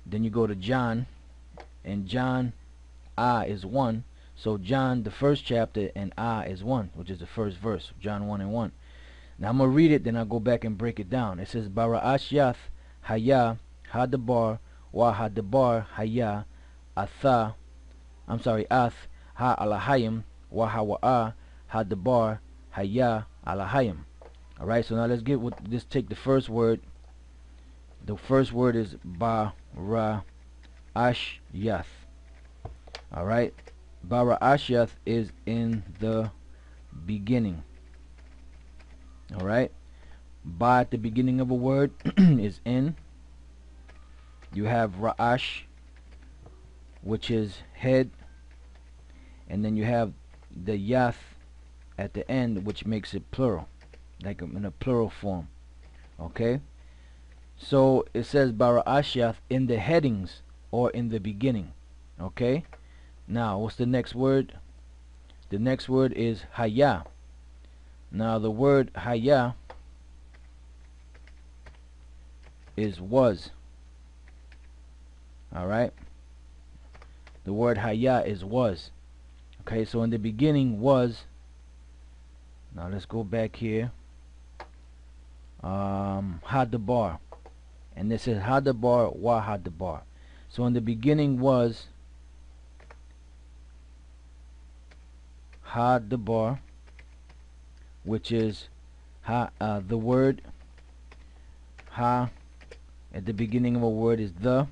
Then you go to John, and John is 1. So John, the first chapter, and is 1, which is the first verse, John 1 and 1. Now I'm going to read it, then I'll go back and break it down. It says, Bara'ashiath haya hadabar wa hadabar haya atha, ath ha alahayim wa hawa'a hadabar haya alahayim. Alright, so now let's get what this. Take the first word. The first word is Bara'ashiath. Alright, Bara'ashiath is in the beginning. Alright, Ba at the beginning of a word is in. You have Ra'ash, which is head, and then you have the Yath at the end, which makes it plural, like in a plural form. Okay, so it says Bara'ashiath in the headings or in the beginning. Okay, now what's the next word? The next word is Haya. Now the word Haya is was. Alright, the word Haya is was. Okay, so in the beginning was. Now let's go back here. Hadabar, and this is Hadabar wa Hadabar. So in the beginning was Hadabar, which is the word. Ha at the beginning of a word is the,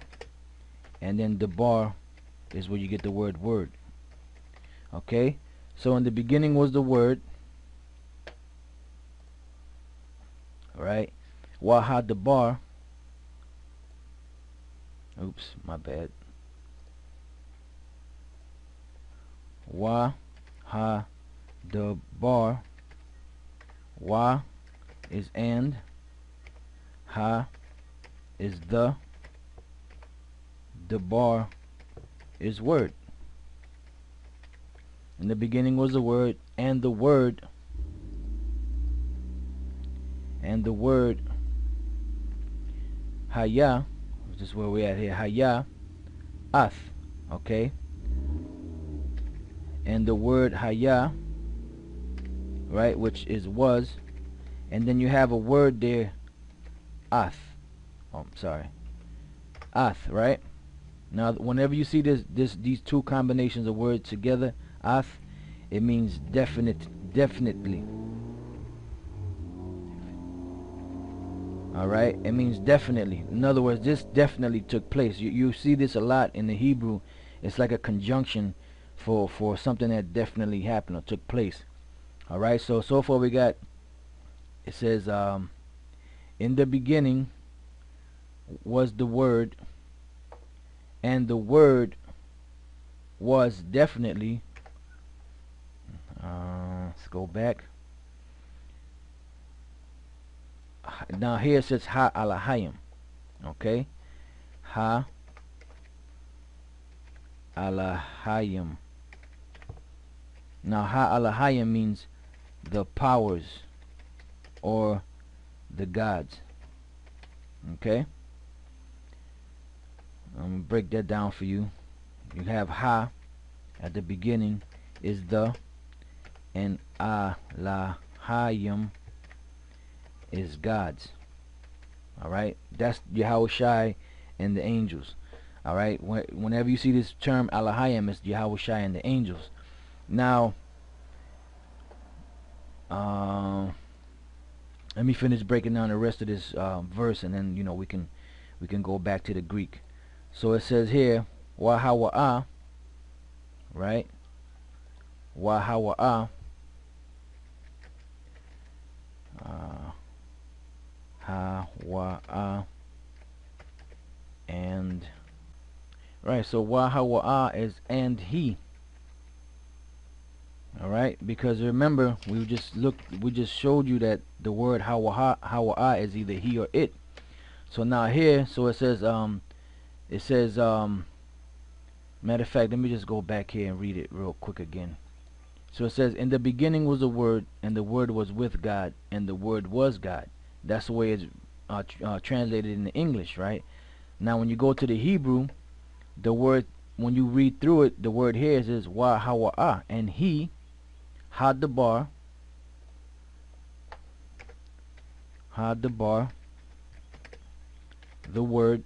and then the bar is where you get the word word. Okay, so in the beginning was the word. Alright, Wahad the bar. Oops, my bad. Wahad the bar. Wa is and. Ha is the bar is word. In the beginning was the word, and the word Haya, which is where we're at here, Haya Ath. Okay, and the word Haya, right, which is was, and then you have a word there, Ath. Oh, sorry, Ath, right? Now whenever you see these two combinations of words together, Ath, it means definitely. Alright, it means definitely. In other words, this definitely took place. You see this a lot in the Hebrew. It's like a conjunction for something that definitely happened or took place. Alright, so far we got, it says in the beginning was the word, and the word was definitely. Let's go back. Now here it says Ha alahayim. Okay, Ha alahayim. Now Ha alahayim means the powers or the gods. Okay, I'm gonna break that down for you. You have Ha at the beginning is the, and alahayim is gods. Alright, that's Yahushai and the angels. Alright, whenever you see this term Alahayim, it's Yahushai and the angels. Now let me finish breaking down the rest of this verse, and then we can go back to the Greek. So it says here Wahawa'a, right? Wahawa'a, Hawa'a, and right, so Wahawa'a is and he. Alright, because remember we just showed you that the word Hawa'a is either he or it. So now here, so it says matter of fact, let me just go back here and read it real quick again. So it says, in the beginning was the word, and the word was with God, and the word was God. That's the way it's translated in the English, right? Now when you go to the Hebrew, the word, when you read through it, the word here is wa hawa, and he had the bar, the word,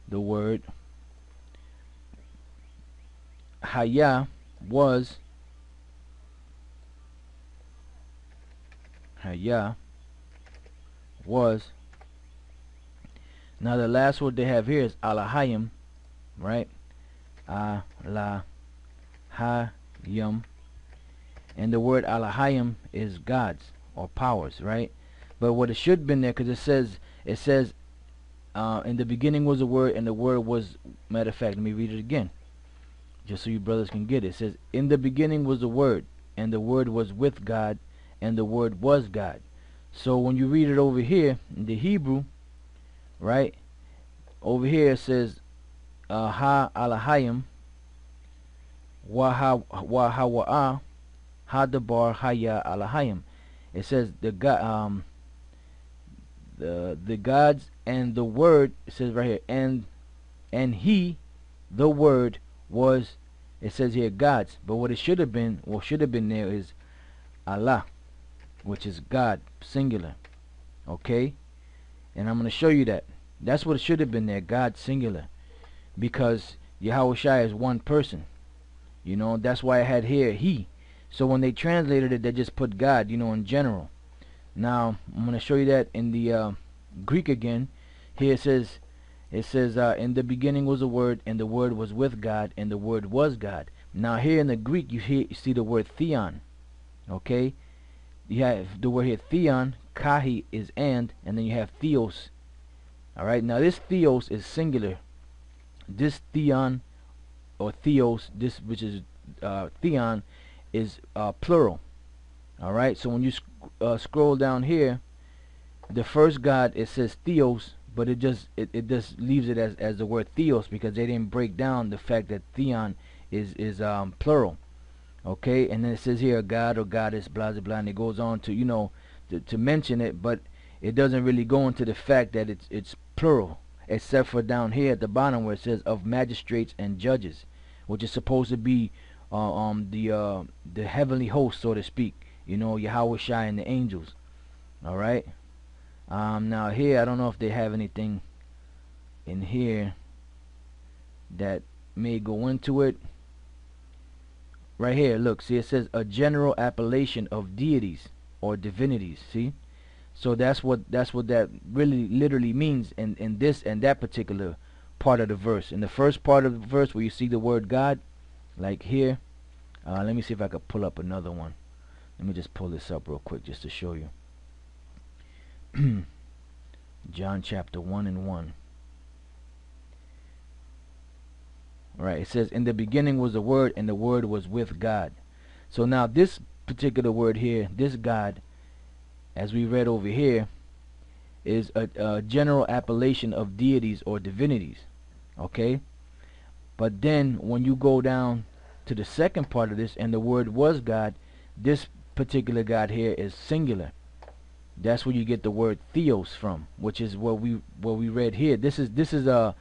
the word haya was, now the last word they have here is alahayim, right? Alahayim, and the word alahayim is gods or powers, right? But what it should have been there, because it says in the beginning was a word, and the word was, matter of fact, let me read it again just so you brothers can get it. It says, in the beginning was the word, and the word was with God, and the word was God. So when you read it over here in the Hebrew, right, over here it says ha alahayim wa hawa'a hadabar haya alahayim. It says the God, the gods and the word. It says right here, and he, the word, was, it says here gods, but what it should have been, what should have been there is Allah, which is God, singular. Okay, and I'm going to show you that. That's what it should have been there, God, singular, because Yahushua is one person. You know, that's why I had here he. So when they translated it, they just put God, you know, in general. Now I'm going to show you that in the Greek again. Here it says in the beginning was a word, and the word was with God, and the word was God. Now here in the Greek you see the word theon. Okay, you have the word here theon, kahi is and then you have theos. Alright, now this theos is singular. This theon or theos, this which is theon, is plural. Alright, so when you scroll down here, the first God, it says theos, but it just leaves it as the word theos, because they didn't break down the fact that theon is plural. Okay, and then it says here God or goddess, blah blah blah, and it goes on to, you know, to mention it, but it doesn't really go into the fact that it's plural, except for down here at the bottom where it says of magistrates and judges, which is supposed to be the heavenly host, so to speak, you know, Yahushua and the angels. Alright, now here I don't know if they have anything in here that may go into it. Right here, look, see, it says a general appellation of deities or divinities. See, so that's what that really literally means in this and that particular part of the verse. In the first part of the verse where you see the word God, like here, let me see if I could pull up another one. Let me just pull this up real quick just to show you. John chapter 1 and 1. Right, it says in the beginning was the word, and the word was with God. So now this particular word here, this God, as we read over here, is a general appellation of deities or divinities. Okay, but then when you go down to the second part of this, and the word was God, this particular God here is singular. That's where you get the word theos from, which is what we read here. This is the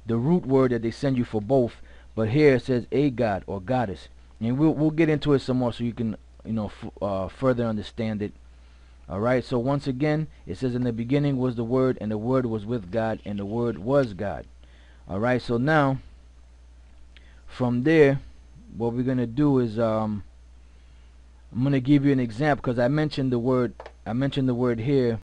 root word that they send you for both, but here it says a god or goddess, and we'll get into it some more so you can, you know, further understand it. All right, so once again it says in the beginning was the word, and the word was with God, and the word was God. All right, so now from there what we're gonna do is I'm gonna give you an example, because I mentioned the word here